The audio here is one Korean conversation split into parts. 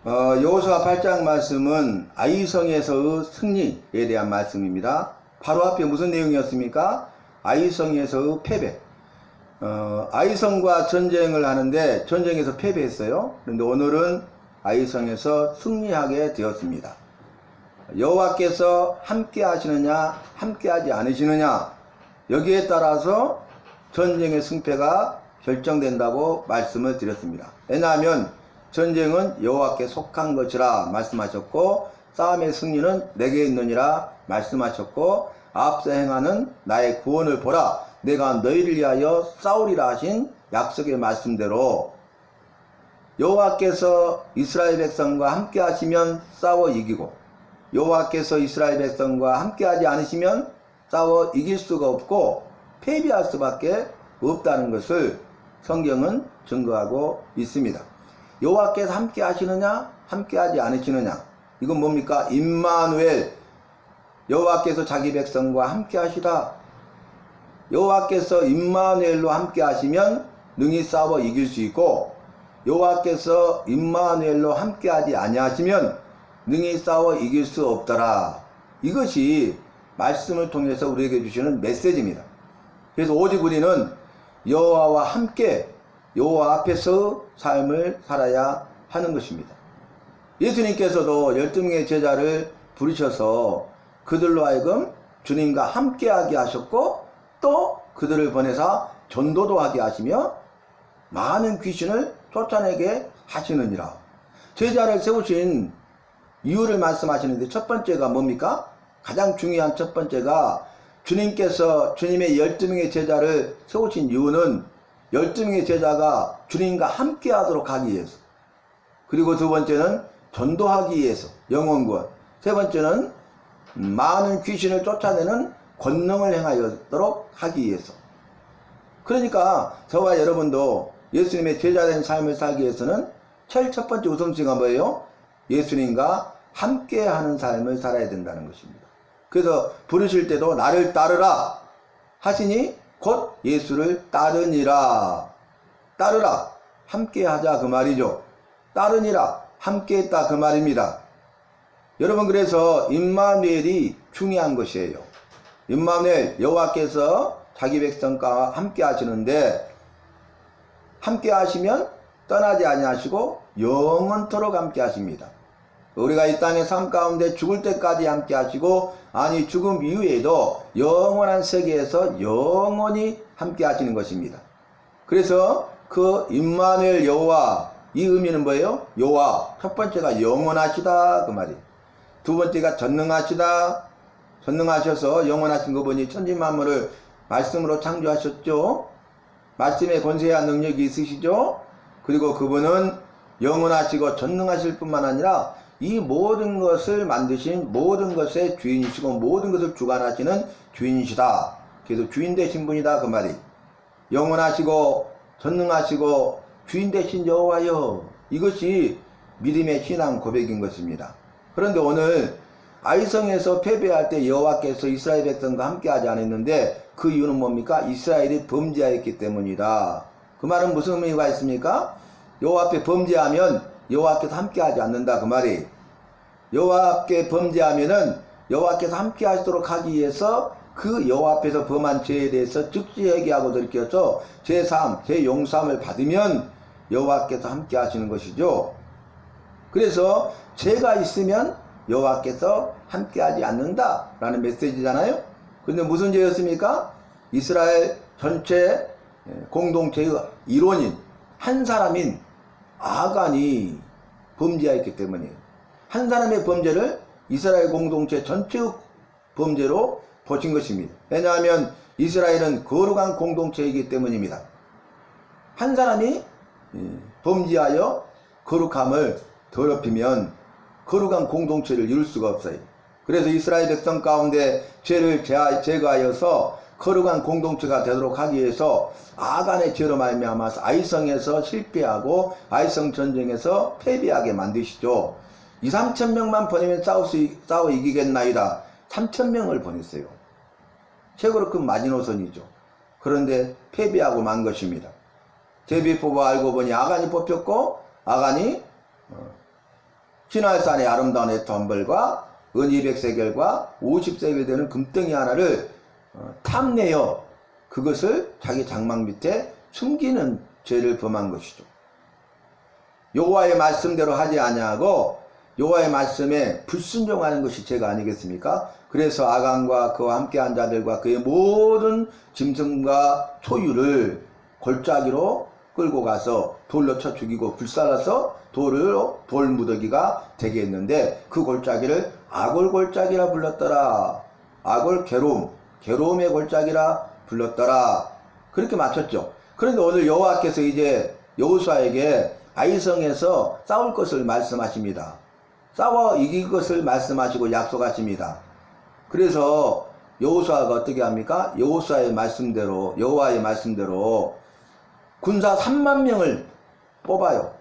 여호수아 8장 말씀은 아이성에서의 승리에 대한 말씀입니다. 바로 앞에 무슨 내용이었습니까? 아이성에서의 패배. 아이성과 전쟁을 하는데 전쟁에서 패배했어요. 그런데 오늘은 아이성에서 승리하게 되었습니다. 여호와께서 함께 하시느냐 함께 하지 않으시느냐, 여기에 따라서 전쟁의 승패가 결정된다고 말씀을 드렸습니다. 왜냐하면 전쟁은 여호와께 속한 것이라 말씀하셨고, 싸움의 승리는 내게 있느니라 말씀하셨고, 앞서 행하는 나의 구원을 보라, 내가 너희를 위하여 싸우리라 하신 약속의 말씀대로 여호와께서 이스라엘 백성과 함께 하시면 싸워 이기고, 여호와께서 이스라엘 백성과 함께 하지 않으시면 싸워 이길 수가 없고 패배할 수밖에 없다는 것을 성경은 증거하고 있습니다. 여호와께서 함께 하시느냐 함께 하지 않으시느냐, 이건 뭡니까? 임마누엘, 여호와께서 자기 백성과 함께 하시라. 여호와께서 임마누엘로 함께 하시면 능히 싸워 이길 수 있고, 여호와께서 임마누엘로 함께 하지 아니하시면 능히 싸워 이길 수 없더라. 이것이 말씀을 통해서 우리에게 주시는 메시지입니다. 그래서 오직 우리는 여호와와 함께 여호와 앞에서 삶을 살아야 하는 것입니다. 예수님께서도 12명의 제자를 부르셔서 그들로 하여금 주님과 함께하게 하셨고, 또 그들을 보내사 전도도 하게 하시며 많은 귀신을 쫓아내게 하시느니라. 제자를 세우신 이유를 말씀하시는데, 첫 번째가 뭡니까? 가장 중요한 첫 번째가, 주님께서 주님의 12명의 제자를 세우신 이유는 12명의 제자가 주님과 함께 하도록 하기 위해서, 그리고 두 번째는 전도하기 위해서 영혼구원, 세 번째는 많은 귀신을 쫓아내는 권능을 행하도록 하기 위해서. 그러니까 저와 여러분도 예수님의 제자된 삶을 살기 위해서는 제일 첫 번째 우선순위가 뭐예요? 예수님과 함께하는 삶을 살아야 된다는 것입니다. 그래서 부르실 때도 나를 따르라 하시니 곧 예수를 따르니라. 따르라, 함께하자 그 말이죠. 따르니라, 함께했다 그 말입니다. 여러분, 그래서 임마누엘이 중요한 것이에요. 임마누엘, 여호와께서 자기 백성과 함께 하시는데, 함께 하시면 떠나지 아니하시고 영원토록 함께 하십니다. 우리가 이 땅의 삶 가운데 죽을 때까지 함께 하시고, 아니 죽음 이후에도 영원한 세계에서 영원히 함께 하시는 것입니다. 그래서 그 임마누엘 여호와, 이 의미는 뭐예요? 여호와, 첫 번째가 영원하시다 그 말이에요. 두 번째가 전능하시다. 전능하셔서 영원하신 거 보니 천지만물을 말씀으로 창조하셨죠. 말씀에 권세한 능력이 있으시죠. 그리고 그분은 영원하시고 전능하실 뿐만 아니라 이 모든 것을 만드신 모든 것의 주인이시고 모든 것을 주관하시는 주인이시다. 그래서 주인 되신 분이다 그 말이. 영원하시고 전능하시고 주인 되신 여호와여, 이것이 믿음의 신앙 고백인 것입니다. 그런데 오늘 아이성에서 패배할 때 여호와께서 이스라엘 백성과 함께하지 않았는데, 그 이유는 뭡니까? 이스라엘이 범죄하였기 때문이다. 그 말은 무슨 의미가 있습니까? 여호와 앞에 범죄하면 여호와께서 함께하지 않는다 그 말이. 여호와께 범죄하면은 여호와께서 함께하시도록 하기 위해서 그 여호와 앞에서 범한 죄에 대해서 즉시 회개하고 돌이켜서 제3, 제용서함을 받으면 여호와께서 함께하시는 것이죠. 그래서 죄가 있으면 여호와께서 함께하지 않는다라는 메시지잖아요. 근데 무슨 죄였습니까? 이스라엘 전체 공동체의 일원인 한 사람인 아간이 범죄하였기 때문이에요. 한 사람의 범죄를 이스라엘 공동체 전체의 범죄로 보신 것입니다. 왜냐하면 이스라엘은 거룩한 공동체이기 때문입니다. 한 사람이 범죄하여 거룩함을 더럽히면 거룩한 공동체를 이룰 수가 없어요. 그래서 이스라엘 백성 가운데 죄를 제거하여서 거룩한 공동체가 되도록 하기 위해서 아간의 죄로 말미암아서 아이성에서 실패하고 아이성 전쟁에서 패배하게 만드시죠. 2,000~3,000명만 보내면 싸워 이기겠나이다. 3,000명을 보냈어요. 최고로 큰 마지노선이죠. 그런데 패배하고 만 것입니다. 제비 뽑아 알고 보니 아간이 뽑혔고, 아간이 시날산의 아름다운 에터 한 벌과 은 200세겔과 50세겔 되는 금덩이 하나를 탐내어 그것을 자기 장막 밑에 숨기는 죄를 범한 것이죠. 여호와의 말씀대로 하지 아니하고 여호와의 말씀에 불순종하는 것이 죄가 아니겠습니까? 그래서 아간과 그와 함께한 자들과 그의 모든 짐승과 소유를 골짜기로 끌고 가서 돌로 쳐 죽이고 불살라서 돌 무더기가 되게 했는데 그 골짜기를 아골 골짜기라 불렀더라. 아골 괴로움의 골짜기라 불렀더라. 그렇게 맞췄죠. 그런데 오늘 여호와께서 이제 여호수아에게 아이성에서 싸울 것을 말씀하십니다. 싸워 이길 것을 말씀하시고 약속하십니다. 그래서 여호수아가 어떻게 합니까? 여호수아의 말씀대로, 여호와의 말씀대로 군사 3만 명을 뽑아요.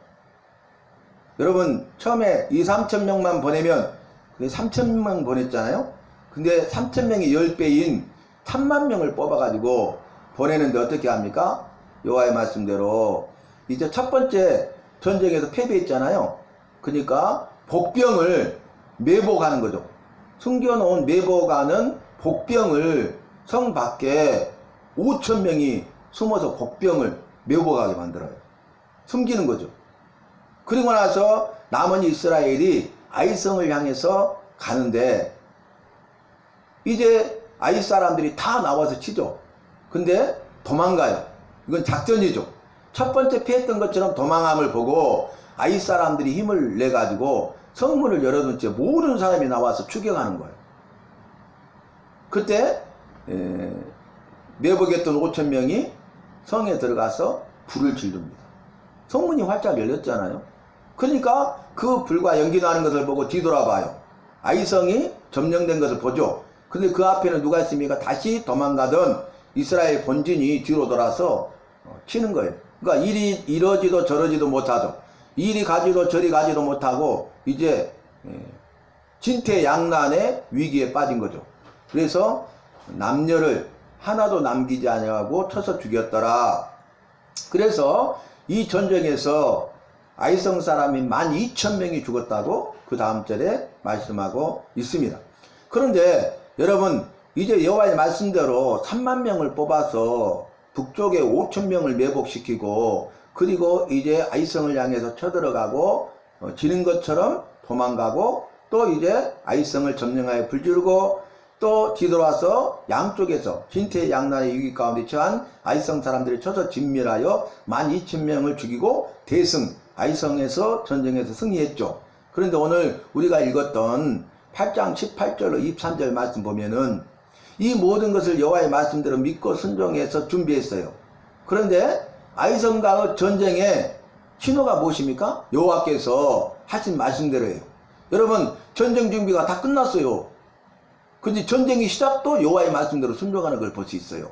여러분 처음에 2~3천 명만 보내면 3천 명 보냈잖아요. 근데 3천 명이 10배인 3만 명을 뽑아가지고 보내는데 어떻게 합니까? 여호와의 말씀대로 이제 첫 번째 전쟁에서 패배했잖아요. 그러니까 복병을 매복하는 거죠. 숨겨놓은 매복하는 복병을 성 밖에 5천 명이 숨어서 복병을 매복하게 만들어요. 숨기는 거죠. 그리고 나서 남은 이스라엘이 아이성을 향해서 가는데 이제 아이 사람들이 다 나와서 치죠. 근데 도망가요. 이건 작전이죠. 첫 번째 피했던 것처럼 도망함을 보고 아이 사람들이 힘을 내가지고 성문을 열어둔 채 모든 사람이 나와서 추격하는 거예요. 그때 매복했던 5천 명이 성에 들어가서 불을 지릅니다. 성문이 활짝 열렸잖아요. 그러니까 그 불과 연기 나는 것을 보고 뒤돌아봐요. 아이성이 점령된 것을 보죠. 근데 그 앞에는 누가 있습니까? 다시 도망가던 이스라엘 본진이 뒤로 돌아서 치는 거예요. 그러니까 일이 이러지도 저러지도 못하죠. 이리 가지도 저리 가지도 못하고 이제 진퇴양난의 위기에 빠진 거죠. 그래서 남녀를 하나도 남기지 아니하고 쳐서 죽였더라. 그래서 이 전쟁에서 아이성 사람이 12,000명이 죽었다고 그 다음 절에 말씀하고 있습니다. 그런데 여러분 이제 여호와의 말씀대로 3만 명을 뽑아서 북쪽에 5,000명을 매복시키고 그리고 이제 아이성을 향해서 쳐들어가고 지는 것처럼 도망가고 또 이제 아이성을 점령하여 불지르고 또 뒤돌아서 양쪽에서 진퇴양난의 위기 가운데 처한 아이성 사람들이 쳐서 진멸하여 12,000명을 죽이고 대승 아이성에서 전쟁에서 승리했죠. 그런데 오늘 우리가 읽었던 8장 18절로 23절 말씀 보면은 이 모든 것을 여호와의 말씀대로 믿고 순종해서 준비했어요. 그런데 아이성과의 전쟁의 신호가 무엇입니까? 여호와께서 하신 말씀대로예요. 여러분 전쟁 준비가 다 끝났어요. 근데 전쟁이 시작도 여호와의 말씀대로 순종하는 걸 볼 수 있어요.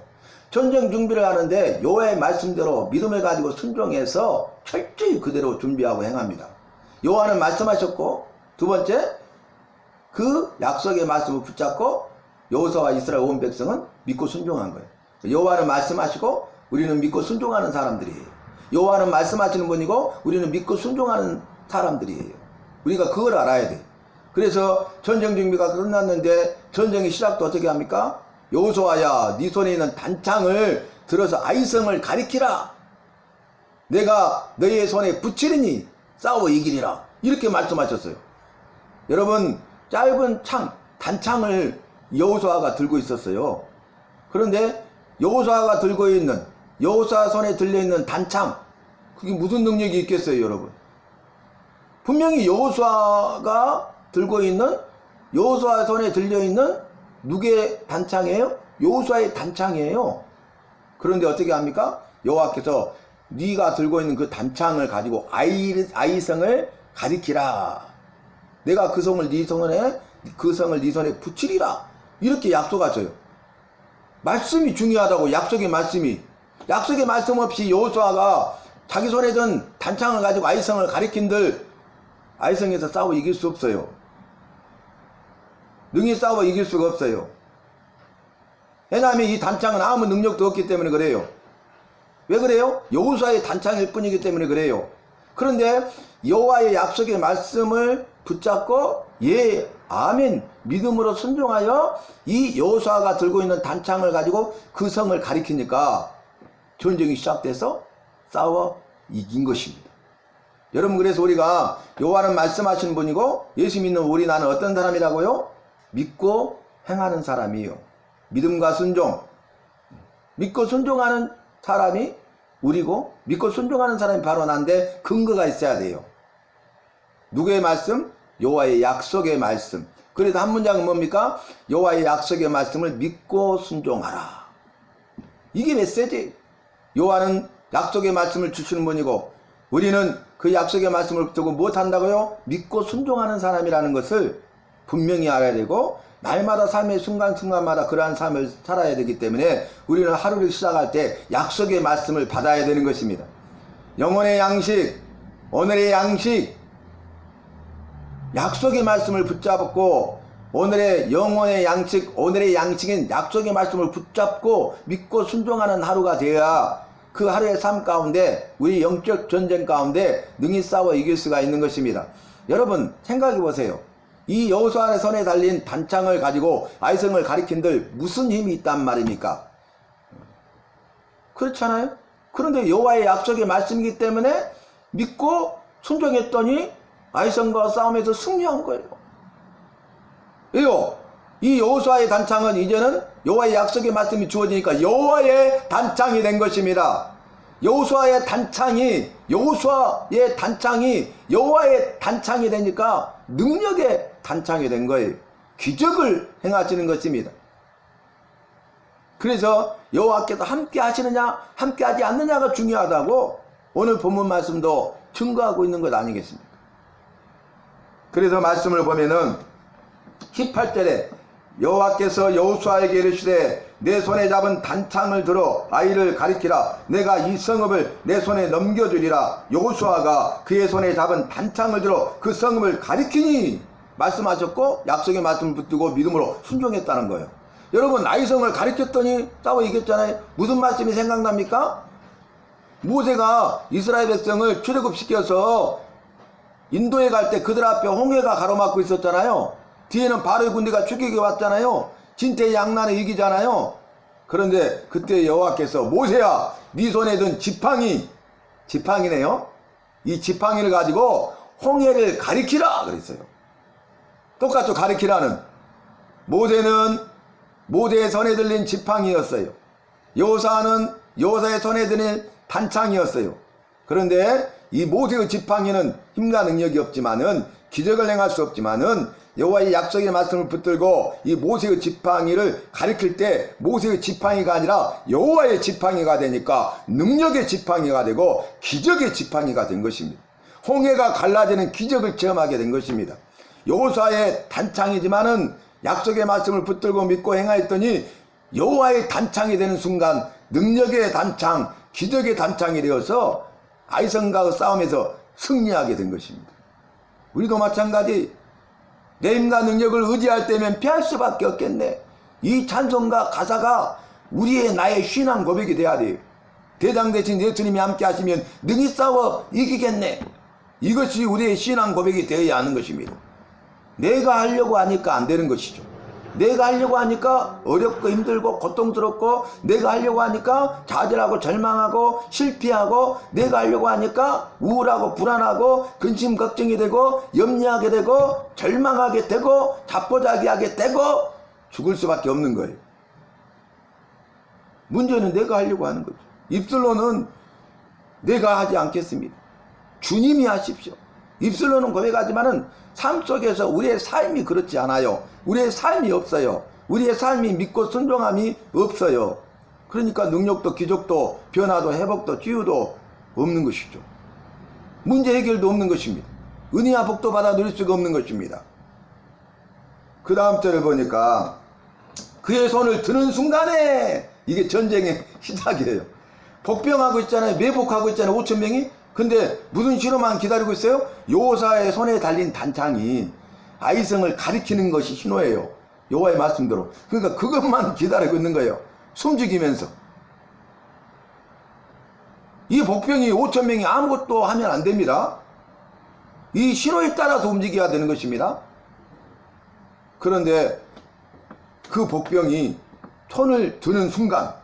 전쟁 준비를 하는데 여호와의 말씀대로 믿음을 가지고 순종해서 철저히 그대로 준비하고 행합니다. 여호와는 말씀하셨고 두 번째 그 약속의 말씀을 붙잡고 여호수아와 이스라엘 온 백성은 믿고 순종한 거예요. 여호와는 말씀하시고 우리는 믿고 순종하는 사람들이에요. 여호와는 말씀하시는 분이고 우리는 믿고 순종하는 사람들이에요. 우리가 그걸 알아야 돼. 그래서 전쟁 준비가 끝났는데 전쟁의 시작도 어떻게 합니까? 여호수아야 네 손에 있는 단창을 들어서 아이성을 가리키라. 내가 너희의 손에 붙이리니 싸워 이기리라. 이렇게 말씀하셨어요. 여러분 짧은 단창을 여호수아가 들고 있었어요. 그런데 여호수아가 들고 있는 여호수아 손에 들려있는 단창 그게 무슨 능력이 있겠어요 여러분? 분명히 여호수아가 들고 있는 여호수아 손에 들려있는 누구의 단창이에요? 여호수아의 단창이에요. 그런데 어떻게 합니까? 여호와께서 네가 들고 있는 그 단창을 가지고 아이성을 가리키라. 내가 그 성을 네 손에 붙이리라. 이렇게 약속하셔요. 말씀이 중요하다고. 약속의 말씀 없이 여호수아가 자기 손에 든 단창을 가지고 아이성을 가리킨들 아이성에서 싸워 이길 수 없어요. 능히 싸워 이길 수가 없어요. 왜냐하면 이 단창은 아무 능력도 없기 때문에 그래요. 왜 그래요? 여호수아의 단창일 뿐이기 때문에 그래요. 그런데 여호와의 약속의 말씀을 붙잡고 예 아멘 믿음으로 순종하여 이 여호수아가 들고 있는 단창을 가지고 그 성을 가리키니까 전쟁이 시작돼서 싸워 이긴 것입니다. 여러분, 그래서 우리가 여호와는 말씀하시는 분이고 예수 믿는 우리 나는 어떤 사람이라고요? 믿고 행하는 사람이에요. 믿음과 순종, 믿고 순종하는 사람이 우리고 믿고 순종하는 사람이 바로 난데 근거가 있어야 돼요. 누구의 말씀? 여호와의 약속의 말씀. 그래서 한 문장은 뭡니까? 여호와의 약속의 말씀을 믿고 순종하라. 이게 메시지. 여호와는 약속의 말씀을 주시는 분이고 우리는 그 약속의 말씀을 두고 무엇한다고요? 믿고 순종하는 사람이라는 것을 분명히 알아야 되고 날마다 삶의 순간순간마다 그러한 삶을 살아야 되기 때문에 우리는 하루를 시작할 때 약속의 말씀을 받아야 되는 것입니다. 영혼의 양식, 오늘의 양식, 약속의 말씀을 붙잡고 오늘의 영혼의 양식, 오늘의 양식인 약속의 말씀을 붙잡고 믿고 순종하는 하루가 되어야 그 하루의 삶 가운데 우리 영적 전쟁 가운데 능히 싸워 이길 수가 있는 것입니다. 여러분 생각해 보세요. 이 여호수아의 손에 달린 단창을 가지고 아이성을 가리킨들 무슨 힘이 있단 말입니까? 그렇잖아요. 그런데 여호와의 약속의 말씀이기 때문에 믿고 순종했더니 아이성과 싸움에서 승리한 거예요. 왜요? 이 여호수아의 단창은 이제는 여호와의 약속의 말씀이 주어지니까 여호와의 단창이 된 것입니다. 여호수아의 단창이 여호와의 단창이 되니까 능력의 단창이 된 거예요. 기적을 행하시는 것입니다. 그래서 여호와께서 함께 하시느냐 함께 하지 않느냐가 중요하다고 오늘 본문 말씀도 증거하고 있는 것 아니겠습니까? 그래서 말씀을 보면은 18절에 여호와께서 여호수아에게 이르시되 내 손에 잡은 단창을 들어 아이를 가리키라. 내가 이 성읍을 내 손에 넘겨주리라. 여호수아가 그의 손에 잡은 단창을 들어 그 성읍을 가리키니 말씀하셨고 약속의 말씀을 붙들고 믿음으로 순종했다는 거예요. 여러분 아이성을 가리켰더니 싸워 이겼잖아요. 무슨 말씀이 생각납니까? 모세가 이스라엘 백성을 출애굽시켜서 인도에 갈 때 그들 앞에 홍해가 가로막고 있었잖아요. 뒤에는 바로의 군대가 추격해 왔잖아요. 진퇴양난에 이기잖아요. 그런데 그때 여호와께서 모세야 네 손에 든 지팡이네요. 이 지팡이를 가지고 홍해를 가리키라 그랬어요. 똑같죠. 가리키라는 모세는 모세의 손에 들린 지팡이였어요. 여호수아는 여호수아의 손에 들린 단창이었어요. 그런데 이 모세의 지팡이는 힘과 능력이 없지만은 기적을 행할 수 없지만은 여호와의 약속의 말씀을 붙들고 이 모세의 지팡이를 가리킬 때 모세의 지팡이가 아니라 여호와의 지팡이가 되니까 능력의 지팡이가 되고 기적의 지팡이가 된 것입니다. 홍해가 갈라지는 기적을 체험하게 된 것입니다. 여호수아의 단창이지만은 약속의 말씀을 붙들고 믿고 행하였더니 여호와의 단창이 되는 순간 능력의 단창, 기적의 단창이 되어서 아이성과의 싸움에서 승리하게 된 것입니다. 우리도 마찬가지 내 힘과 능력을 의지할 때면 피할 수밖에 없겠네. 이 찬송가 가사가 우리의 나의 신앙 고백이 돼야 돼요. 대장 대신 예수님이 함께 하시면 능히 싸워 이기겠네. 이것이 우리의 신앙 고백이 되어야 하는 것입니다. 내가 하려고 하니까 안 되는 것이죠. 내가 하려고 하니까 어렵고 힘들고 고통스럽고 내가 하려고 하니까 좌절하고 절망하고 실패하고 내가 하려고 하니까 우울하고 불안하고 근심 걱정이 되고 염려하게 되고 절망하게 되고 자포자기하게 되고 죽을 수밖에 없는 거예요. 문제는 내가 하려고 하는 거죠. 입술로는 내가 하지 않겠습니다. 주님이 하십시오. 입술로는 고백하지만은 삶 속에서 우리의 삶이 그렇지 않아요. 우리의 삶이 없어요. 우리의 삶이 믿고 순종함이 없어요. 그러니까 능력도 기적도 변화도 회복도 치유도 없는 것이죠. 문제 해결도 없는 것입니다. 은혜와 복도 받아 누릴 수가 없는 것입니다. 그 다음 절을 보니까 그의 손을 드는 순간에 이게 전쟁의 시작이에요. 복병하고 있잖아요. 매복하고 있잖아요. 5,000명이. 근데 무슨 신호만 기다리고 있어요? 여호수아의 손에 달린 단창이 아이성을 가리키는 것이 신호예요. 여호와의 말씀대로. 그러니까 그것만 기다리고 있는 거예요. 숨죽이면서. 이 복병이 5,000명이 아무것도 하면 안 됩니다. 이 신호에 따라서 움직여야 되는 것입니다. 그런데 그 복병이 손을 드는 순간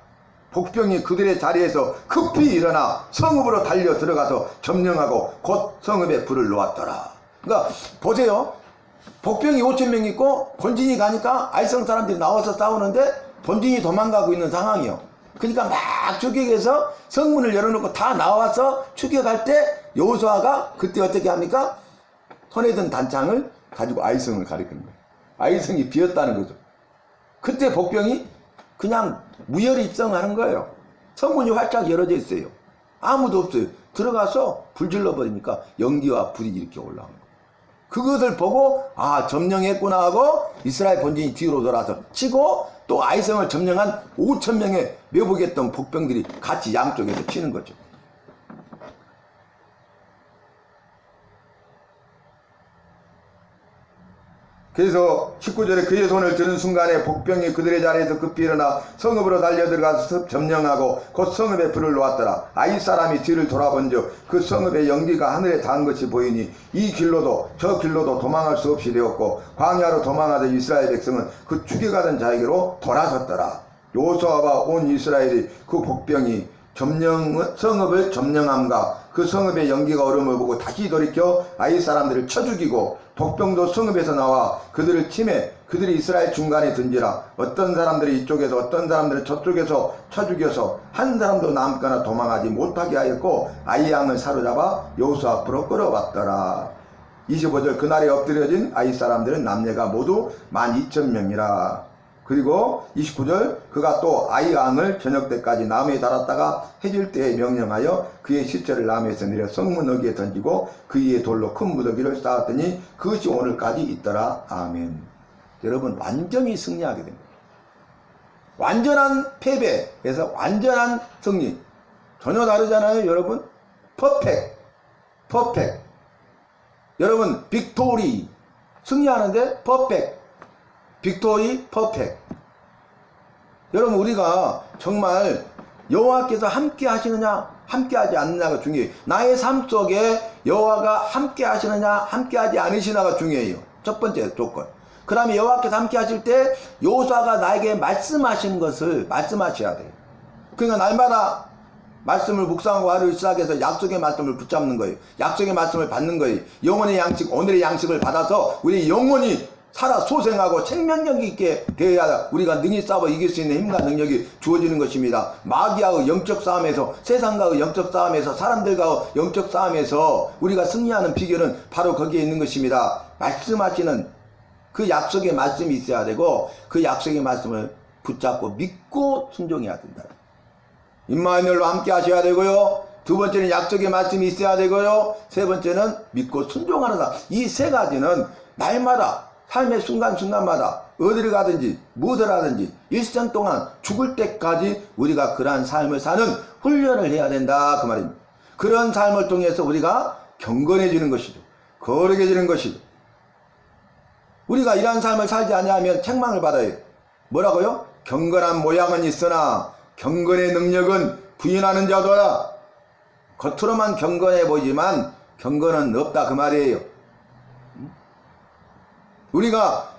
복병이 그들의 자리에서 급히 일어나 성읍으로 달려 들어가서 점령하고 곧 성읍에 불을 놓았더라. 그러니까 보세요. 복병이 5,000명 있고 본진이 가니까 아이성 사람들이 나와서 싸우는데 본진이 도망가고 있는 상황이요. 그러니까 막 추격해서 성문을 열어놓고 다 나와서 추격할 때 여호수아가 그때 어떻게 합니까? 손에 든 단창을 가지고 아이성을 가리키는 거예요. 아이성이 비었다는 거죠. 그때 복병이 그냥 무혈 입성하는 거예요. 성문이 활짝 열어져 있어요. 아무도 없어요. 들어가서 불 질러버리니까 연기와 불이 이렇게 올라오는 거예요. 그것을 보고 아 점령했구나 하고 이스라엘 본진이 뒤로 돌아서 치고 또 아이성을 점령한 5,000명의 매복했던 복병들이 같이 양쪽에서 치는 거죠. 그래서 19절에 그의 손을 드는 순간에 복병이 그들의 자리에서 급히 일어나 성읍으로 달려들어가서 점령하고 곧 성읍에 불을 놓았더라. 아이 사람이 뒤를 돌아본즉 그 성읍의 연기가 하늘에 닿은 것이 보이니 이 길로도 저 길로도 도망할 수 없이 되었고 광야로 도망하던 이스라엘 백성은 그 죽여가던 자에게로 돌아섰더라. 여호수아와 온 이스라엘이 그 복병이 성읍을 점령함과 그 성읍의 연기가 얼음을 보고 다시 돌이켜 아이 사람들을 쳐 죽이고 복병도 성읍에서 나와 그들을 침해 그들이 이스라엘 중간에 든지라. 어떤 사람들이 이쪽에서 어떤 사람들은 저쪽에서 쳐 죽여서 한 사람도 남거나 도망하지 못하게 하였고 아이 양을 사로잡아 여호수아 앞으로 끌어왔더라. 25절 그날에 엎드려진 아이 사람들은 남녀가 모두 12,000명이라. 그리고 29절 그가 또 아이 양을 저녁 때까지 나무에 달았다가 해질 때에 명령하여 그의 시체를 나무에서 내려 성문 어귀에 던지고 그 위에 돌로 큰 무더기를 쌓았더니 그것이 오늘까지 있더라. 아멘. 여러분 완전히 승리하게 됩니다. 완전한 패배에서 완전한 승리. 전혀 다르잖아요 여러분. 퍼펙트. 여러분 빅토리 승리하는데 퍼펙트. 빅토리 퍼펙트. 여러분 우리가 정말 여호와께서 함께 하시느냐 함께 하지 않느냐가 중요해요. 나의 삶 속에 여호와가 함께 하시느냐 함께 하지 않으시느냐가 중요해요. 첫 번째 조건. 그 다음에 여호와께서 함께 하실 때 여호수아가 나에게 말씀하시는 것을 말씀하셔야 돼요. 그러니까 날마다 말씀을 묵상하고 하루를 시작해서 약속의 말씀을 붙잡는 거예요. 약속의 말씀을 받는 거예요. 영혼의 양식 오늘의 양식을 받아서 우리 영혼이 살아 소생하고 생명력 있게 되어야 우리가 능히 싸워 이길 수 있는 힘과 능력이 주어지는 것입니다. 마귀와의 영적 싸움에서 세상과의 영적 싸움에서 사람들과의 영적 싸움에서 우리가 승리하는 비결은 바로 거기에 있는 것입니다. 말씀하시는 그 약속의 말씀이 있어야 되고 그 약속의 말씀을 붙잡고 믿고 순종해야 된다. 임마누엘로 함께 하셔야 되고요. 두 번째는 약속의 말씀이 있어야 되고요. 세 번째는 믿고 순종하는 사람. 이 세 가지는 날마다 삶의 순간순간마다 어디를 가든지 무엇을 하든지 일생 동안 죽을 때까지 우리가 그러한 삶을 사는 훈련을 해야 된다 그 말입니다. 그런 삶을 통해서 우리가 경건해지는 것이죠. 거룩해지는 것이죠. 우리가 이러한 삶을 살지 아니하면 책망을 받아요. 뭐라고요? 경건한 모양은 있으나 경건의 능력은 부인하는 자도야. 겉으로만 경건해 보이지만 경건은 없다 그 말이에요. 우리가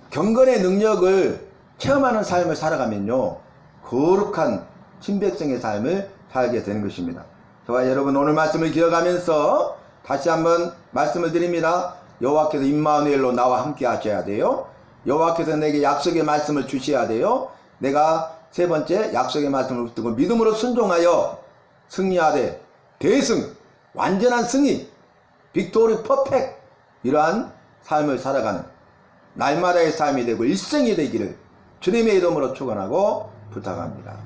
경건의 능력을 체험하는 삶을 살아가면요 거룩한 친백성의 삶을 살게 되는 것입니다. 저와 여러분 오늘 말씀을 기억하면서 다시 한번 말씀을 드립니다. 여호와께서 임마누엘로 나와 함께 하셔야 돼요. 여호와께서 내게 약속의 말씀을 주셔야 돼요. 내가 세 번째 약속의 말씀을 붙들고 믿음으로 순종하여 승리하되 대승 완전한 승리 빅토리 퍼펙트 이러한 삶을 살아가는 날마다의 삶이 되고 일생이 되기를 주님의 이름으로 축원하고 부탁합니다.